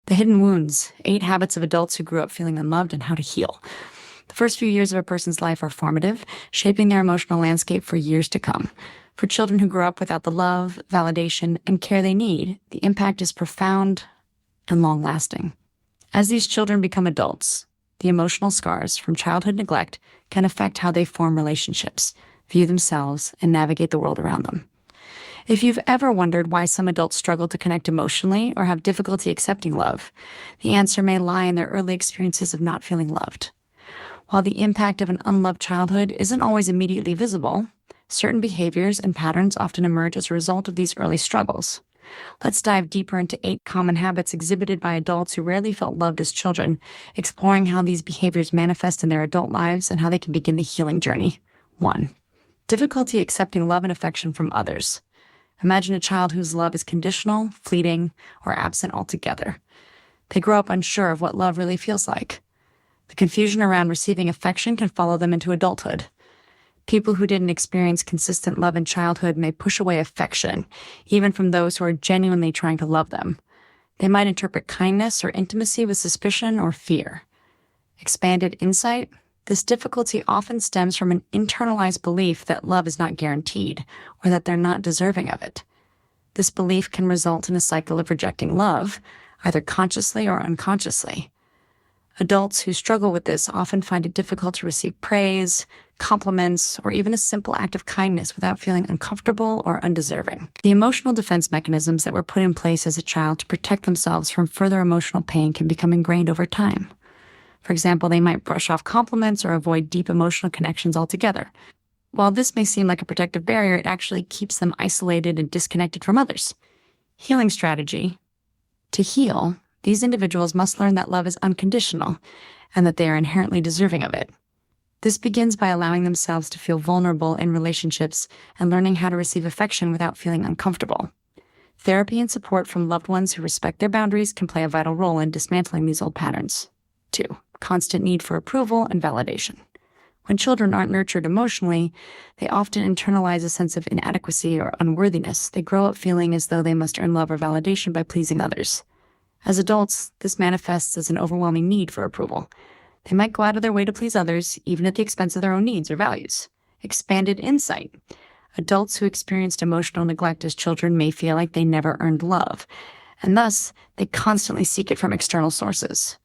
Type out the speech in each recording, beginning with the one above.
The Hidden Wounds, 8 Habits of Adults Who Grew Up Feeling Unloved and How to Heal. The first few years of a person's life are formative, shaping their emotional landscape for years to come. For children who grow up without the love, validation, and care they need, the impact is profound and long-lasting. As these children become adults, the emotional scars from childhood neglect can affect how they form relationships, view themselves, and navigate the world around them. If you've ever wondered why some adults struggle to connect emotionally or have difficulty accepting love, the answer may lie in their early experiences of not feeling loved. While the impact of an unloved childhood isn't always immediately visible, certain behaviors and patterns often emerge as a result of these early struggles. Let's dive deeper into 8 common habits exhibited by adults who rarely felt loved as children, exploring how these behaviors manifest in their adult lives and how they can begin the healing journey. 1. Difficulty accepting love and affection from others. Imagine a child whose love is conditional, fleeting, or absent altogether. They grow up unsure of what love really feels like. The confusion around receiving affection can follow them into adulthood. People who didn't experience consistent love in childhood may push away affection, even from those who are genuinely trying to love them. They might interpret kindness or intimacy with suspicion or fear. Expanded insight. This difficulty often stems from an internalized belief that love is not guaranteed, or that they're not deserving of it. This belief can result in a cycle of rejecting love, either consciously or unconsciously. Adults who struggle with this often find it difficult to receive praise, compliments, or even a simple act of kindness without feeling uncomfortable or undeserving. The emotional defense mechanisms that were put in place as a child to protect themselves from further emotional pain can become ingrained over time. For example, they might brush off compliments or avoid deep emotional connections altogether. While this may seem like a protective barrier, it actually keeps them isolated and disconnected from others. Healing strategy. To heal, these individuals must learn that love is unconditional and that they are inherently deserving of it. This begins by allowing themselves to feel vulnerable in relationships and learning how to receive affection without feeling uncomfortable. Therapy and support from loved ones who respect their boundaries can play a vital role in dismantling these old patterns. 2. Constant need for approval and validation. When children aren't nurtured emotionally, they often internalize a sense of inadequacy or unworthiness. They grow up feeling as though they must earn love or validation by pleasing others. As adults, this manifests as an overwhelming need for approval. They might go out of their way to please others, even at the expense of their own needs or values. Expanded insight. Adults who experienced emotional neglect as children may feel like they never earned love, and thus they constantly seek it from external sources.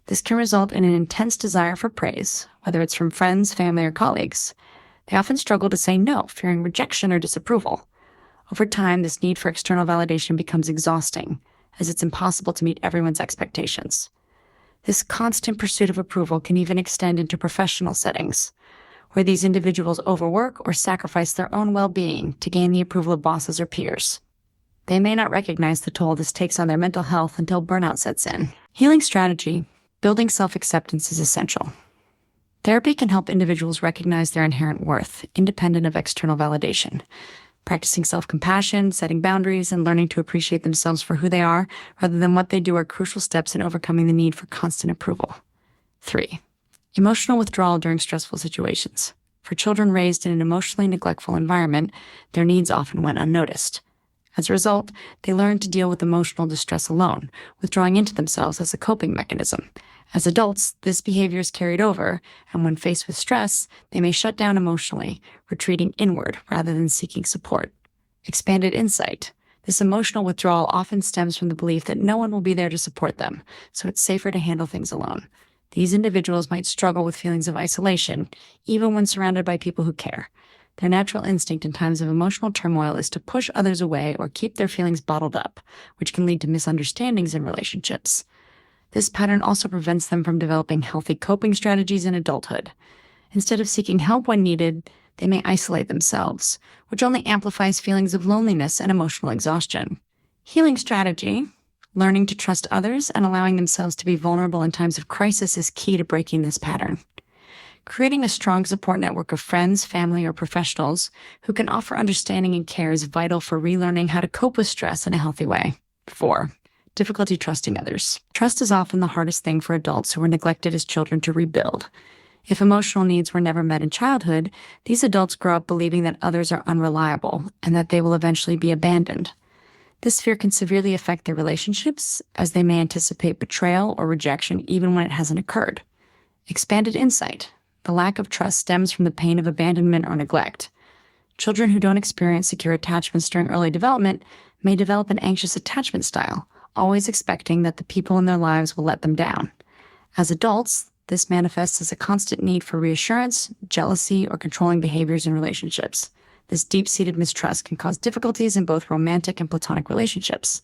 This can result in an intense desire for praise, whether it's from friends, family, or colleagues. They often struggle to say no, fearing rejection or disapproval. Over time, this need for external validation becomes exhausting, as it's impossible to meet everyone's expectations. This constant pursuit of approval can even extend into professional settings, where these individuals overwork or sacrifice their own well-being to gain the approval of bosses or peers. They may not recognize the toll this takes on their mental health until burnout sets in. Healing strategy. Building self-acceptance is essential. Therapy can help individuals recognize their inherent worth, independent of external validation. Practicing self-compassion, setting boundaries, and learning to appreciate themselves for who they are rather than what they do are crucial steps in overcoming the need for constant approval. 3. Emotional withdrawal during stressful situations. For children raised in an emotionally neglectful environment, their needs often went unnoticed. As a result, they learn to deal with emotional distress alone, withdrawing into themselves as a coping mechanism. As adults, this behavior is carried over, and when faced with stress, they may shut down emotionally, retreating inward rather than seeking support. Expanded insight. This emotional withdrawal often stems from the belief that no one will be there to support them, so it's safer to handle things alone. These individuals might struggle with feelings of isolation, even when surrounded by people who care. Their natural instinct in times of emotional turmoil is to push others away or keep their feelings bottled up, which can lead to misunderstandings in relationships. This pattern also prevents them from developing healthy coping strategies in adulthood. Instead of seeking help when needed, they may isolate themselves, which only amplifies feelings of loneliness and emotional exhaustion. Healing strategy. Learning to trust others and allowing themselves to be vulnerable in times of crisis is key to breaking this pattern. Creating a strong support network of friends, family, or professionals who can offer understanding and care is vital for relearning how to cope with stress in a healthy way. 4. Difficulty trusting others. Trust is often the hardest thing for adults who were neglected as children to rebuild. If emotional needs were never met in childhood, these adults grow up believing that others are unreliable and that they will eventually be abandoned. This fear can severely affect their relationships, as they may anticipate betrayal or rejection even when it hasn't occurred. Expanded insight. The lack of trust stems from the pain of abandonment or neglect. Children who don't experience secure attachments during early development may develop an anxious attachment style, always expecting that the people in their lives will let them down. As adults, this manifests as a constant need for reassurance, jealousy, or controlling behaviors in relationships. This deep-seated mistrust can cause difficulties in both romantic and platonic relationships.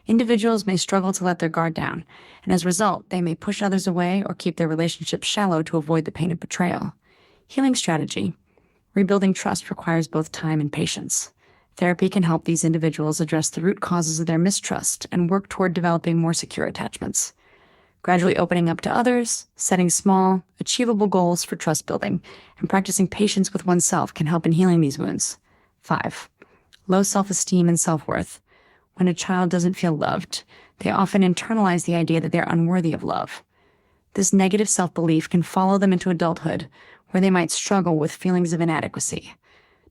Individuals may struggle to let their guard down, and as a result, they may push others away or keep their relationships shallow to avoid the pain of betrayal. Healing strategy. Rebuilding trust requires both time and patience. Therapy can help these individuals address the root causes of their mistrust and work toward developing more secure attachments. Gradually opening up to others, setting small, achievable goals for trust building, and practicing patience with oneself can help in healing these wounds. 5. Low self-esteem and self-worth. When a child doesn't feel loved, they often internalize the idea that they're unworthy of love. This negative self-belief can follow them into adulthood, where they might struggle with feelings of inadequacy.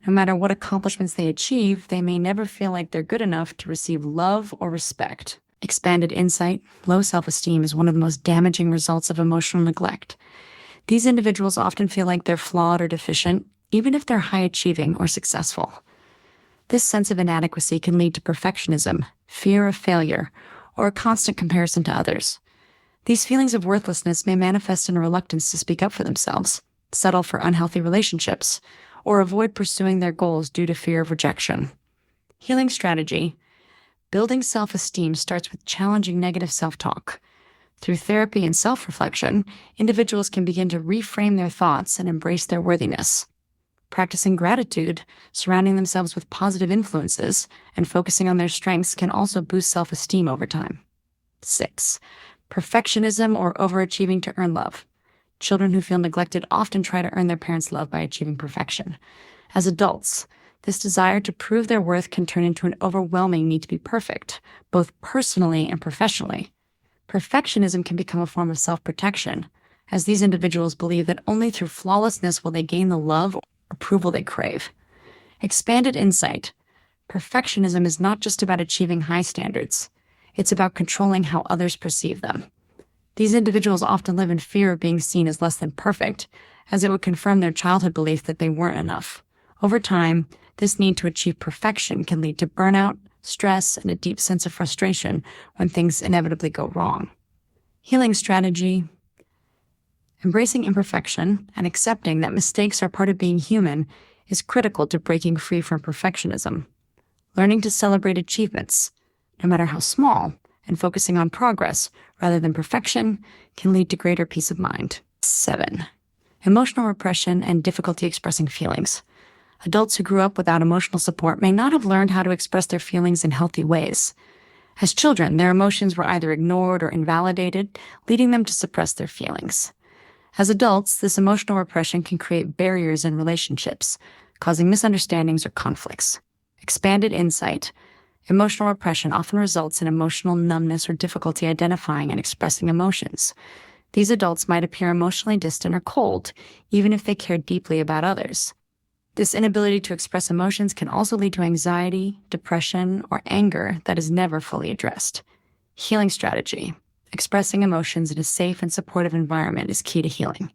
No matter what accomplishments they achieve, they may never feel like they're good enough to receive love or respect. Expanded insight. Low self-esteem is one of the most damaging results of emotional neglect. These individuals often feel like they're flawed or deficient, even if they're high-achieving or successful. This sense of inadequacy can lead to perfectionism, fear of failure, or a constant comparison to others. These feelings of worthlessness may manifest in a reluctance to speak up for themselves, settle for unhealthy relationships, or avoid pursuing their goals due to fear of rejection. Healing strategy. Building self-esteem starts with challenging negative self-talk. Through therapy and self-reflection, individuals can begin to reframe their thoughts and embrace their worthiness. Practicing gratitude, surrounding themselves with positive influences, and focusing on their strengths can also boost self-esteem over time. 6. Perfectionism or overachieving to earn love. Children who feel neglected often try to earn their parents' love by achieving perfection. As adults, this desire to prove their worth can turn into an overwhelming need to be perfect, both personally and professionally. Perfectionism can become a form of self-protection, as these individuals believe that only through flawlessness will they gain the love or approval they crave. Expanded insight. Perfectionism is not just about achieving high standards. It's about controlling how others perceive them. These individuals often live in fear of being seen as less than perfect, as it would confirm their childhood belief that they weren't enough. Over time, this need to achieve perfection can lead to burnout, stress, and a deep sense of frustration when things inevitably go wrong. Healing strategy. Embracing imperfection and accepting that mistakes are part of being human is critical to breaking free from perfectionism. Learning to celebrate achievements, no matter how small, and focusing on progress rather than perfection can lead to greater peace of mind. 7. Emotional repression and difficulty expressing feelings. Adults who grew up without emotional support may not have learned how to express their feelings in healthy ways. As children, their emotions were either ignored or invalidated, leading them to suppress their feelings. As adults, this emotional repression can create barriers in relationships, causing misunderstandings or conflicts. Expanded insight. Emotional repression often results in emotional numbness or difficulty identifying and expressing emotions. These adults might appear emotionally distant or cold, even if they care deeply about others. This inability to express emotions can also lead to anxiety, depression, or anger that is never fully addressed. Healing strategy. Expressing emotions in a safe and supportive environment is key to healing.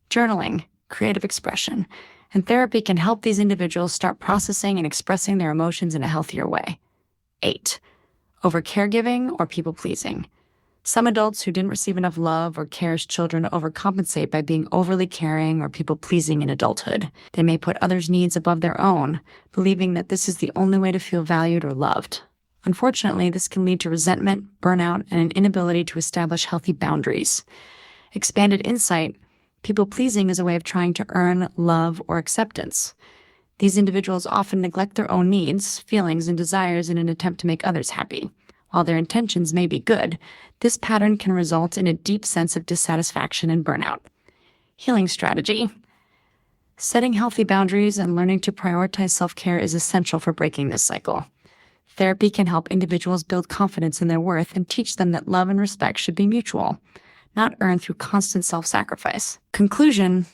Journaling, creative expression, and therapy can help these individuals start processing and expressing their emotions in a healthier way. 8. Over-caregiving or people-pleasing. Some adults who didn't receive enough love or care as children overcompensate by being overly caring or people-pleasing in adulthood. They may put others' needs above their own, believing that this is the only way to feel valued or loved. Unfortunately, this can lead to resentment, burnout, and an inability to establish healthy boundaries. Expanded insight. People-pleasing is a way of trying to earn love or acceptance. These individuals often neglect their own needs, feelings, and desires in an attempt to make others happy. While their intentions may be good, this pattern can result in a deep sense of dissatisfaction and burnout. Healing strategy. Setting healthy boundaries and learning to prioritize self-care is essential for breaking this cycle. Therapy can help individuals build confidence in their worth and teach them that love and respect should be mutual, not earned through constant self-sacrifice. Conclusion.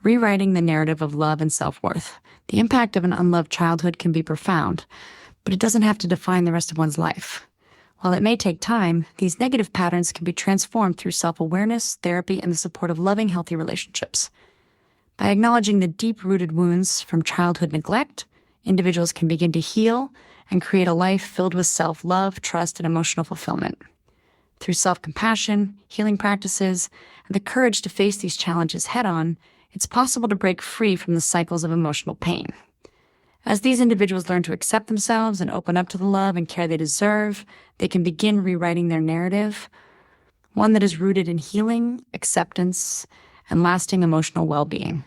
Rewriting the narrative of love and self-worth. The impact of an unloved childhood can be profound, but it doesn't have to define the rest of one's life. While it may take time, these negative patterns can be transformed through self-awareness, therapy, and the support of loving, healthy relationships. By acknowledging the deep-rooted wounds from childhood neglect, individuals can begin to heal and create a life filled with self-love, trust, and emotional fulfillment. Through self-compassion, healing practices, and the courage to face these challenges head-on, it's possible to break free from the cycles of emotional pain. As these individuals learn to accept themselves and open up to the love and care they deserve, they can begin rewriting their narrative, one that is rooted in healing, acceptance, and lasting emotional well-being.